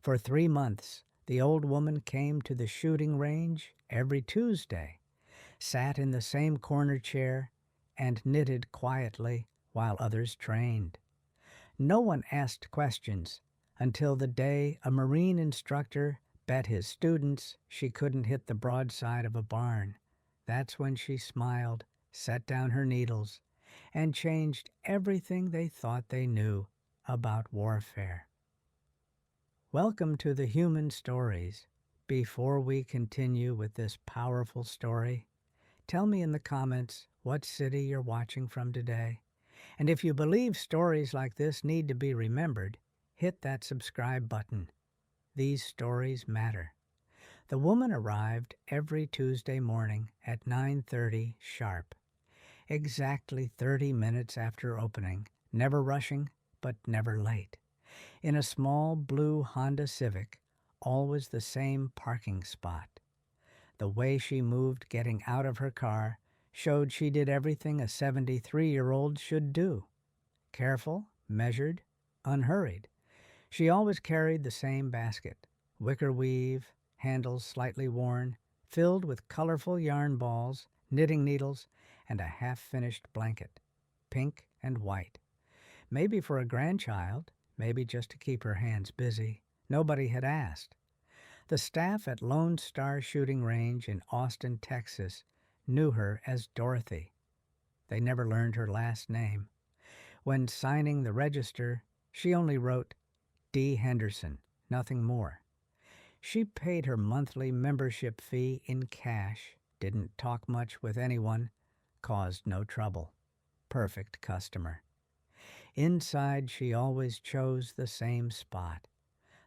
For 3 months, the old woman came to the shooting range every Tuesday, sat in the same corner chair, and knitted quietly while others trained. No one asked questions until the day a Marine instructor bet his students she couldn't hit the broadside of a barn. That's when she smiled, set down her needles, and changed everything they thought they knew about warfare. Welcome to the Human Stories. Before we continue with this powerful story, tell me in the comments what city you're watching from today. And if you believe stories like this need to be remembered, hit that subscribe button. These stories matter. The woman arrived every Tuesday morning at 9:30 sharp, exactly 30 minutes after opening, never rushing, but never late. In a small blue Honda Civic, always the same parking spot. The way she moved getting out of her car showed she did everything a 73-year-old should do. Careful, measured, unhurried. She always carried the same basket, wicker weave, handles slightly worn, filled with colorful yarn balls, knitting needles, and a half-finished blanket, pink and white. Maybe for a grandchild, maybe just to keep her hands busy. Nobody had asked. The staff at Lone Star Shooting Range in Austin, Texas, knew her as Dorothy. They never learned her last name. When signing the register, she only wrote D. Henderson, nothing more. She paid her monthly membership fee in cash, didn't talk much with anyone, caused no trouble. Perfect customer. Inside, she always chose the same spot,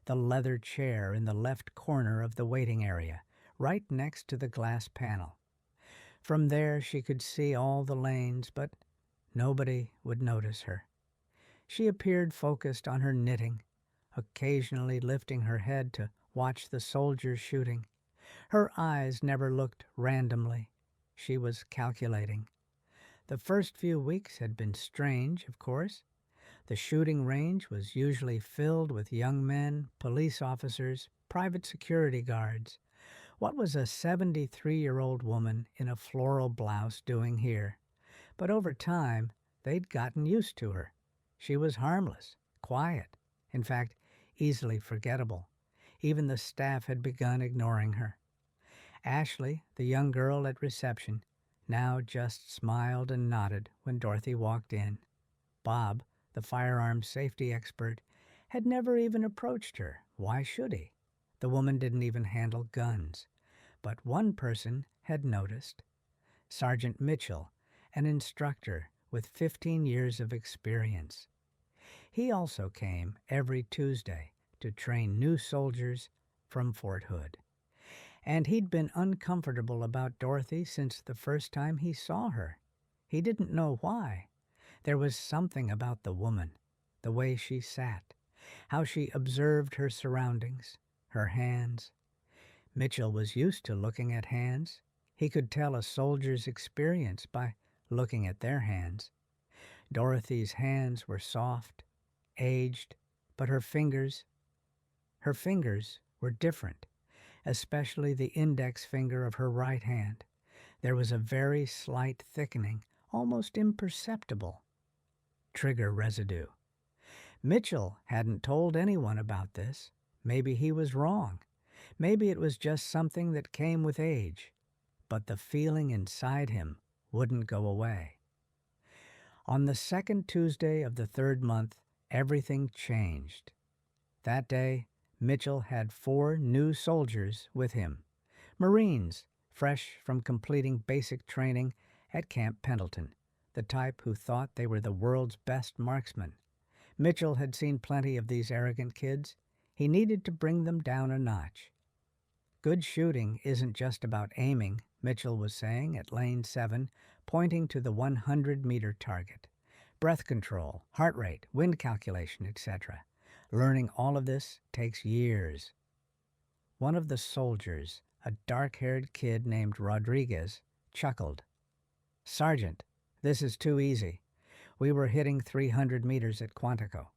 the leather chair in the left corner of the waiting area, right next to the glass panel. From there, she could see all the lanes, but nobody would notice her. She appeared focused on her knitting, occasionally lifting her head to watch the soldiers shooting. Her eyes never looked randomly. She was calculating. The first few weeks had been strange, of course. The shooting range was usually filled with young men, police officers, private security guards. What was a 73-year-old woman in a floral blouse doing here? But over time, they'd gotten used to her. She was harmless, quiet, in fact, easily forgettable. Even the staff had begun ignoring her. Ashley, the young girl at reception, now just smiled and nodded when Dorothy walked in. Bob, the firearms safety expert, had never even approached her. Why should he? The woman didn't even handle guns. But one person had noticed. Sergeant Mitchell, an instructor with 15 years of experience. He also came every Tuesday to train new soldiers from Fort Hood. And he'd been uncomfortable about Dorothy since the first time he saw her. He didn't know why. There was something about the woman, the way she sat, how she observed her surroundings, her hands. Mitchell was used to looking at hands. He could tell a soldier's experience by looking at their hands. Dorothy's hands were soft, aged, but her fingers were different, especially the index finger of her right hand. There was a very slight thickening, almost imperceptible trigger residue. Mitchell hadn't told anyone about this. Maybe he was wrong. Maybe it was just something that came with age. But the feeling inside him wouldn't go away. On the second Tuesday of the third month, everything changed. That day, Mitchell had 4 new soldiers with him. Marines, fresh from completing basic training at Camp Pendleton, the type who thought they were the world's best marksmen. Mitchell had seen plenty of these arrogant kids. He needed to bring them down a notch. Good shooting isn't just about aiming, Mitchell was saying at Lane 7, pointing to the 100-meter target. Breath control, heart rate, wind calculation, etc. Learning all of this takes years. One of the soldiers, a dark-haired kid named Rodriguez, chuckled. "Sergeant, this is too easy. We were hitting 300 meters at Quantico."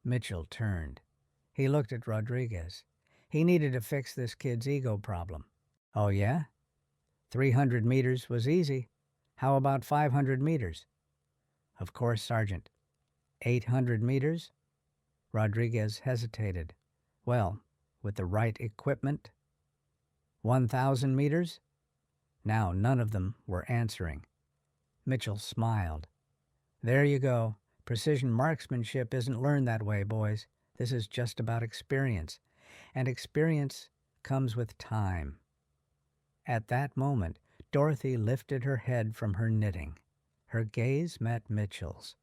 Mitchell turned. He looked at Rodriguez. He needed to fix this kid's ego problem. Oh, yeah? 300 meters was easy. How about 500 meters? Of course, Sergeant. 800 meters? Rodriguez hesitated. Well, with the right equipment? 1,000 meters? Now none of them were answering. Mitchell smiled. There you go. Precision marksmanship isn't learned that way, boys. This is just about experience. And experience comes with time. At that moment, Dorothy lifted her head from her knitting. Her gaze met Mitchell's.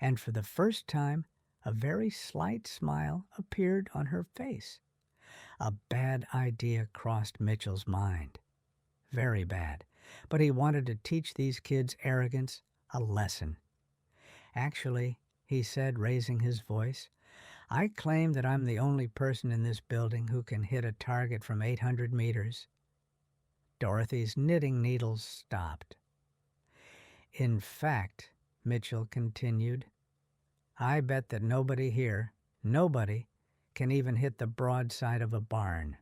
And for the first time, a very slight smile appeared on her face. A bad idea crossed Mitchell's mind. Very bad. But he wanted to teach these kids' arrogance a lesson. Actually, he said, raising his voice, I claim that I'm the only person in this building who can hit a target from 800 meters. Dorothy's knitting needles stopped. In fact, Mitchell continued, I bet that nobody here, nobody, can even hit the broadside of a barn.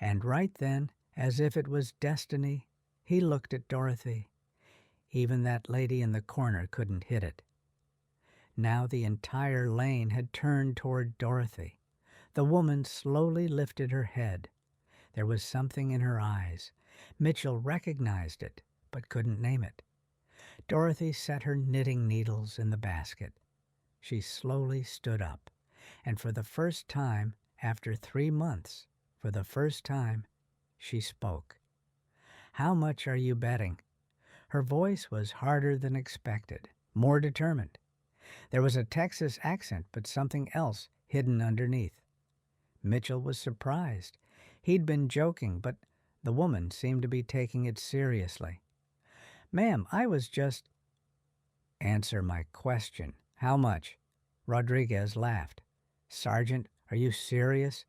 And right then, as if it was destiny, he looked at Dorothy. Even that lady in the corner couldn't hit it. Now the entire lane had turned toward Dorothy. The woman slowly lifted her head. There was something in her eyes. Mitchell recognized it, but couldn't name it. Dorothy set her knitting needles in the basket. She slowly stood up, and for the first time, after 3 months, for the first time, she spoke. How much are you betting? Her voice was harder than expected, more determined. There was a Texas accent, but something else hidden underneath. Mitchell was surprised. He'd been joking, but the woman seemed to be taking it seriously. Ma'am, I was just... Answer my question. How much? Rodriguez laughed. Sergeant, are you serious?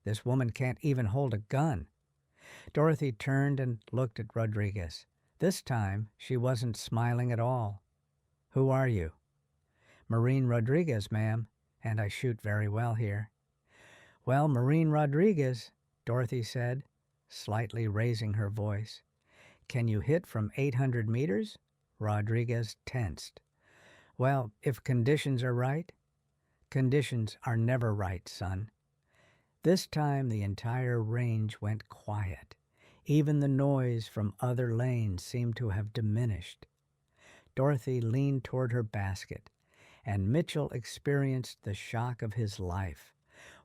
This woman can't even hold a gun. Dorothy turned and looked at Rodriguez. This time, she wasn't smiling at all. Who are you? Marine Rodriguez, ma'am, and I shoot very well here. Well, Marine Rodriguez, Dorothy said, slightly raising her voice. Can you hit from 800 meters? Rodriguez tensed. Well, if conditions are right. Conditions are never right, son. This time the entire range went quiet. Even the noise from other lanes seemed to have diminished. Dorothy leaned toward her basket, and Mitchell experienced the shock of his life.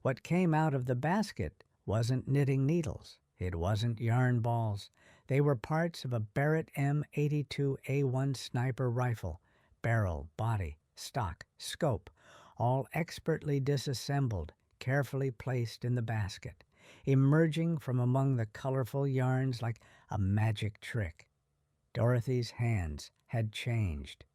What came out of the basket wasn't knitting needles. It wasn't yarn balls. They were parts of a Barrett M82A1 sniper rifle, barrel, body, stock, scope, all expertly disassembled, carefully placed in the basket, emerging from among the colorful yarns like a magic trick. Dorothy's hands had changed.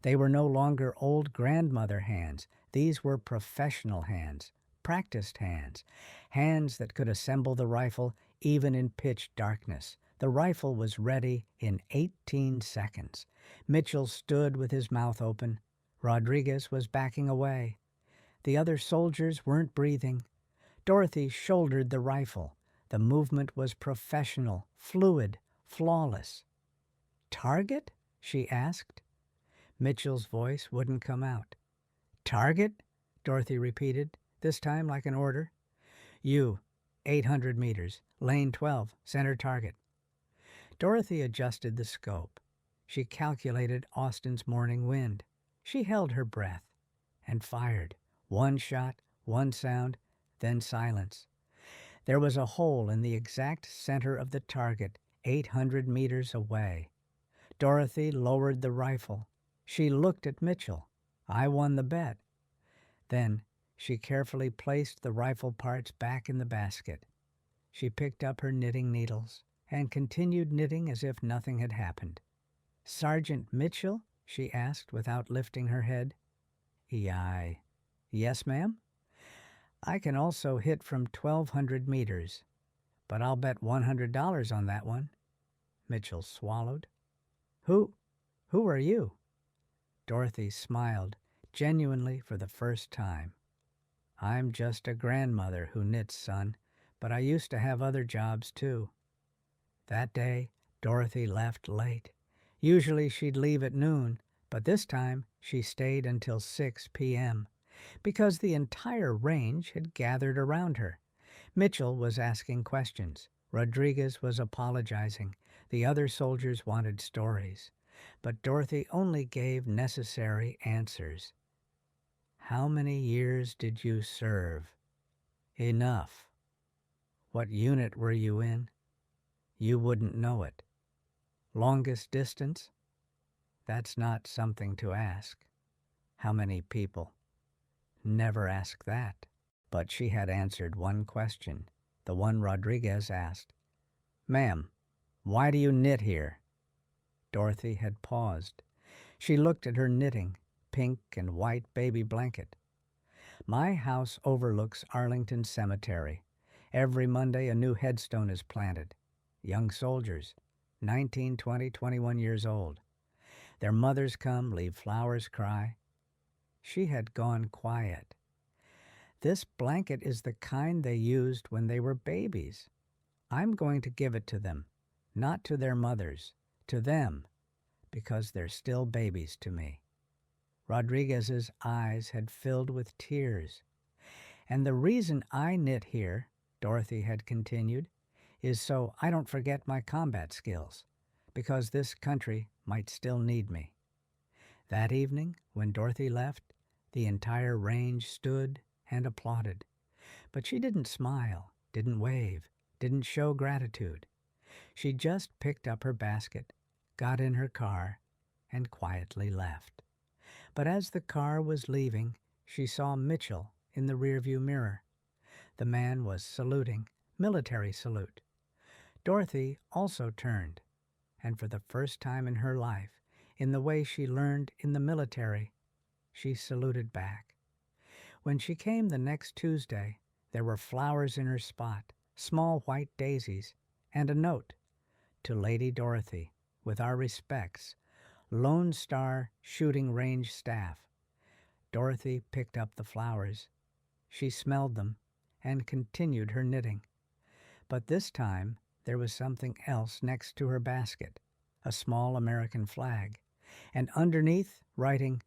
They were no longer old grandmother hands. These were professional hands, practiced hands, hands that could assemble the rifle even in pitch darkness. The rifle was ready in 18 seconds. Mitchell stood with his mouth open. Rodriguez was backing away. The other soldiers weren't breathing. Dorothy shouldered the rifle. The movement was professional, fluid, flawless. Target? She asked. Mitchell's voice wouldn't come out. Target? Dorothy repeated, this time like an order. You, 800 meters, lane 12, center target. Dorothy adjusted the scope. She calculated Austin's morning wind. She held her breath and fired. One shot, one sound, then silence. There was a hole in the exact center of the target, 800 meters away. Dorothy lowered the rifle. She looked at Mitchell. I won the bet. Then she carefully placed the rifle parts back in the basket. She picked up her knitting needles and continued knitting as if nothing had happened. Sergeant Mitchell? She asked without lifting her head. Yes, ma'am? I can also hit from 1,200 meters, but I'll bet $100 on that one. Mitchell swallowed. Who are you? Dorothy smiled, genuinely for the first time. I'm just a grandmother who knits, son, but I used to have other jobs too. That day, Dorothy left late. Usually she'd leave at noon, but this time she stayed until 6 p.m. because the entire range had gathered around her. Mitchell was asking questions. Rodriguez was apologizing. The other soldiers wanted stories. But Dorothy only gave necessary answers. How many years did you serve? Enough. What unit were you in? You wouldn't know it. Longest distance? That's not something to ask. How many people? Never ask that. But she had answered one question, the one Rodriguez asked. Ma'am, why do you knit here? Dorothy had paused. She looked at her knitting, pink and white baby blanket. My house overlooks Arlington Cemetery. Every Monday a new headstone is planted. Young soldiers, 19, 20, 21 years old. Their mothers come, leave flowers, cry. She had gone quiet. This blanket is the kind they used when they were babies. I'm going to give it to them, not to their mothers, to them, because they're still babies to me. Rodriguez's eyes had filled with tears. And the reason I knit here, Dorothy had continued, is so I don't forget my combat skills, because this country might still need me. That evening, when Dorothy left, the entire range stood and applauded. But she didn't smile, didn't wave, didn't show gratitude. She just picked up her basket, got in her car, and quietly left. But as the car was leaving, she saw Mitchell in the rearview mirror. The man was saluting, military salute. Dorothy also turned, and for the first time in her life, in the way she learned in the military, she saluted back. When she came the next Tuesday, there were flowers in her spot, small white daisies, and a note. To Lady Dorothy, with our respects, Lone Star Shooting Range Staff. Dorothy picked up the flowers. She smelled them and continued her knitting. But this time there was something else next to her basket, a small American flag, and underneath writing,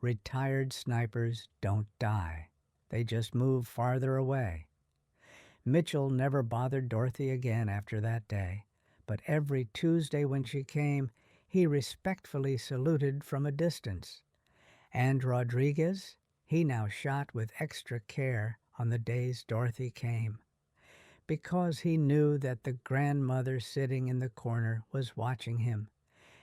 "Retired snipers don't die. They just move farther away." Mitchell never bothered Dorothy again after that day, but every Tuesday when she came, he respectfully saluted from a distance. And Rodriguez, he now shot with extra care on the days Dorothy came, because he knew that the grandmother sitting in the corner was watching him,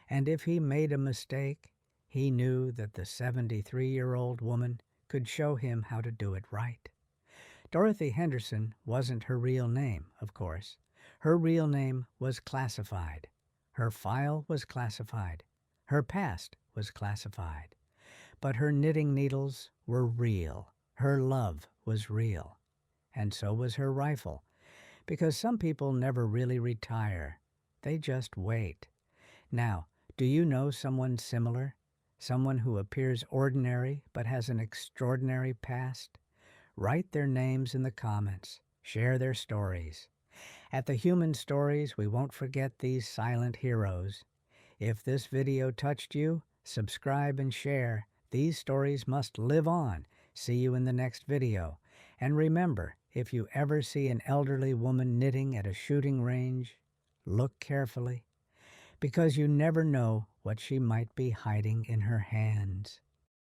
and if he made a mistake, he knew that the 73-year-old woman could show him how to do it right. Dorothy Henderson wasn't her real name, of course. Her real name was classified. Her file was classified. Her past was classified. But her knitting needles were real. Her love was real. And so was her rifle. Because some people never really retire. They just wait. Now, do you know someone similar? Someone who appears ordinary but has an extraordinary past? Write their names in the comments. Share their stories. At the Human Stories, we won't forget these silent heroes. If this video touched you, subscribe and share. These stories must live on. See you in the next video. And remember, if you ever see an elderly woman knitting at a shooting range, look carefully, because you never know what she might be hiding in her hands.